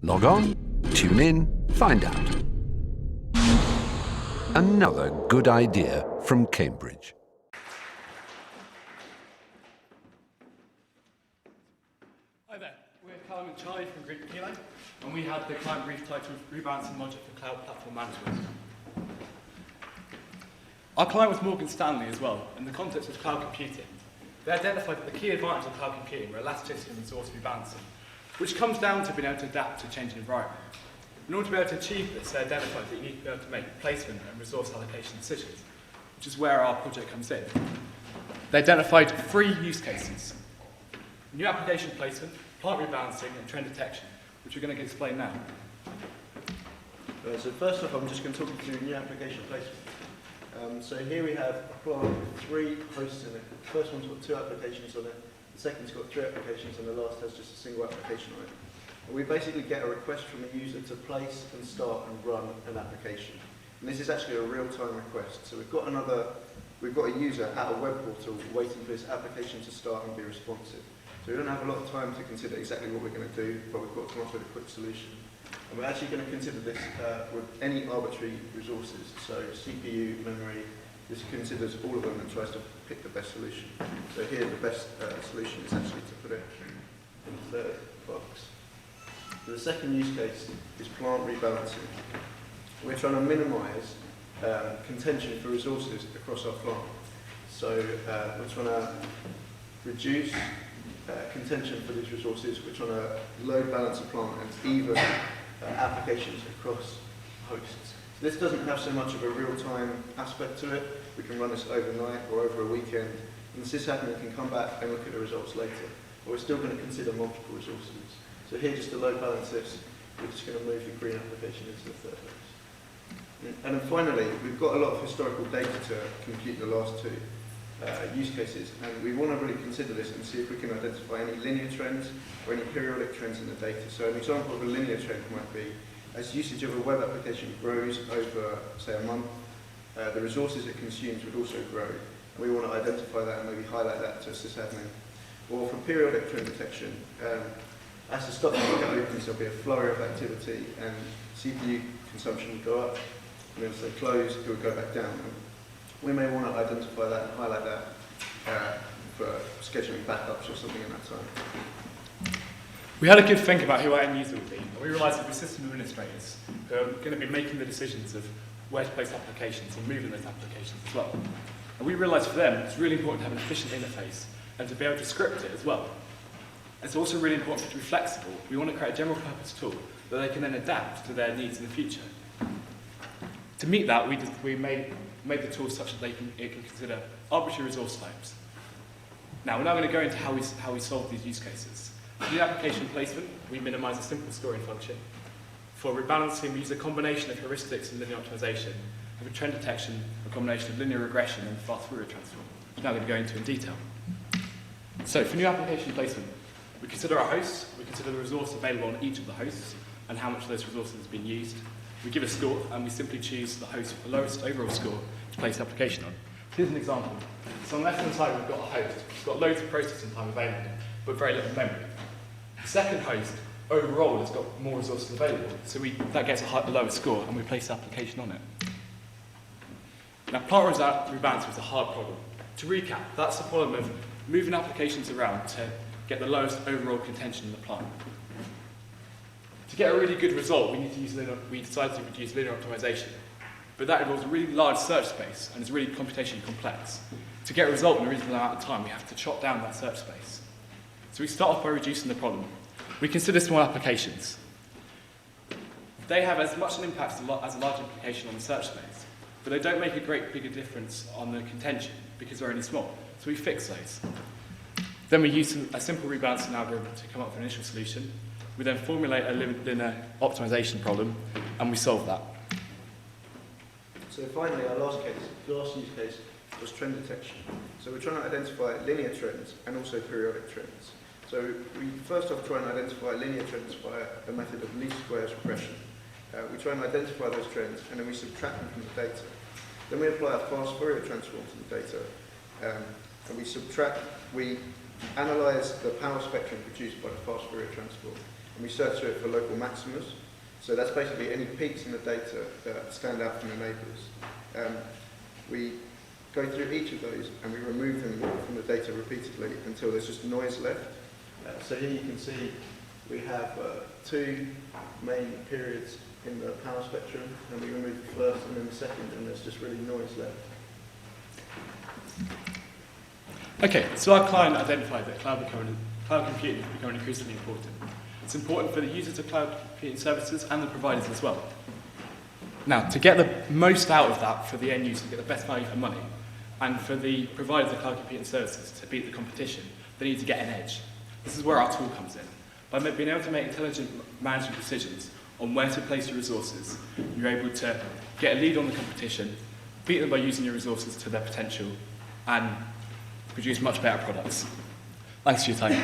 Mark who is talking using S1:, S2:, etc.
S1: Log on, tune in, find out. Another good idea from Cambridge.
S2: Hi there, we're Callum and Charlie from Group Kilo, and we had the client brief titled Rebalancing Module for Cloud Platform Management. Our client was Morgan Stanley as well, and the context was cloud computing. They identified that the key advantage of cloud computing were elasticity and resource rebalancing, which comes down to being able to adapt to a changing environment. In order to be able to achieve this, they identified that you need to be able to make placement and resource allocation decisions, which is where our project comes in. They identified 3 use cases: new application placement, plant rebalancing, and trend detection, which we're going to explain now.
S3: So first off, I'm just going to talk you through new application placement. So here we have a plant with 3 hosts in it. The first one's got 2 applications on it, the second's got 3 applications, and the last has just a single application on it. And we basically get a request from the user to place and start and run an application. And this is actually a real-time request. So we've got a user at a web portal waiting for this application to start and be responsive. So we don't have a lot of time to consider exactly what we're going to do, but we've got to come up with a quick solution. And we're actually going to consider this with any arbitrary resources. So CPU, memory, this considers all of them and tries to pick the best solution. So here the best solution is actually to put it in the third box. So the second use case is plant rebalancing. We're trying to minimise contention for resources across our plant. So we're trying to reduce contention for these resources. We're trying to load balance a plant and even applications across hosts. So this doesn't have so much of a real-time aspect to it. We can run this overnight or over a weekend, and the sysadmin can come back and look at the results later. But we're still going to consider multiple resources. So here, just to load balance this, we're just going to move the green application into the third box. And then finally, we've got a lot of historical data to compute the last 2 use cases, and we want to really consider this and see if we can identify any linear trends or any periodic trends in the data. So an example of a linear trend might be, as usage of a web application grows over, say, a month, the resources it consumes would also grow. And we want to identify that and maybe highlight that to sysadmin. Or for periodic trend detection, as the stock market opens, there'll be a flurry of activity and CPU consumption will go up, and then as they close, it will go back down. We may want to identify that and highlight that for scheduling backups or something in that time.
S2: We had a good think about who our end user would be, and we realised that we're system administrators who are going to be making the decisions of where to place applications and moving those applications as well. And we realised for them it's really important to have an efficient interface and to be able to script it as well. It's also really important to be flexible. We want to create a general purpose tool that they can then adapt to their needs in the future. To meet that, we made the tool such that it can consider arbitrary resource types. Now, we're now going to go into how we solve these use cases. For the application placement, we minimise a simple storing function. For rebalancing, we use a combination of heuristics and linear optimization. And for trend detection, a combination of linear regression and fast Fourier transform, which I'm now going to go into in detail. So, for new application placement, we consider our hosts, we consider the resource available on each of the hosts, and how much of those resources has been used. We give a score, and we simply choose the host with the lowest overall score to place the application on. Here's an example. So on the left-hand side, we've got a host. It's got loads of processing time available, but very little memory. The second host, overall, has got more resources available, so that gets a lower score, and we place the application on it. Now, plant rebalancing was a hard problem. To recap, that's the problem of moving applications around to get the lowest overall contention in the plant. To get a really good result, we decided to use linear optimization. But that involves a really large search space and is really computationally complex. To get a result in a reasonable amount of time, we have to chop down that search space. So we start off by reducing the problem. We consider small applications. They have as much an impact as a large implication on the search space, but they don't make a great bigger difference on the contention because they're only small. So we fix those. Then we use a simple rebalancing algorithm to come up with an initial solution. We then formulate a linear optimization problem, and we solve that.
S3: So finally, our last use case was trend detection. So we're trying to identify linear trends and also periodic trends. So we first off try and identify linear trends by the method of least squares regression. We try and identify those trends, and then we subtract them from the data. Then we apply a fast Fourier transform to the data, and we analyse the power spectrum produced by the fast Fourier transform. and we search through it for local maximas. So that's basically any peaks in the data that stand out from the neighbours. We go through each of those and we remove them from the data repeatedly until there's just noise left. So here you can see we have two main periods in the power spectrum, and we remove the first and then the second, and there's just really noise left.
S2: Okay, so our client identified that cloud computing is becoming increasingly important. It's important for the users of cloud computing services and the providers as well. Now, to get the most out of that for the end user, to get the best value for money, and for the providers of cloud computing services to beat the competition, they need to get an edge. This is where our tool comes in. By being able to make intelligent management decisions on where to place your resources, you're able to get a lead on the competition, beat them by using your resources to their potential, and produce much better products. Thanks for your time.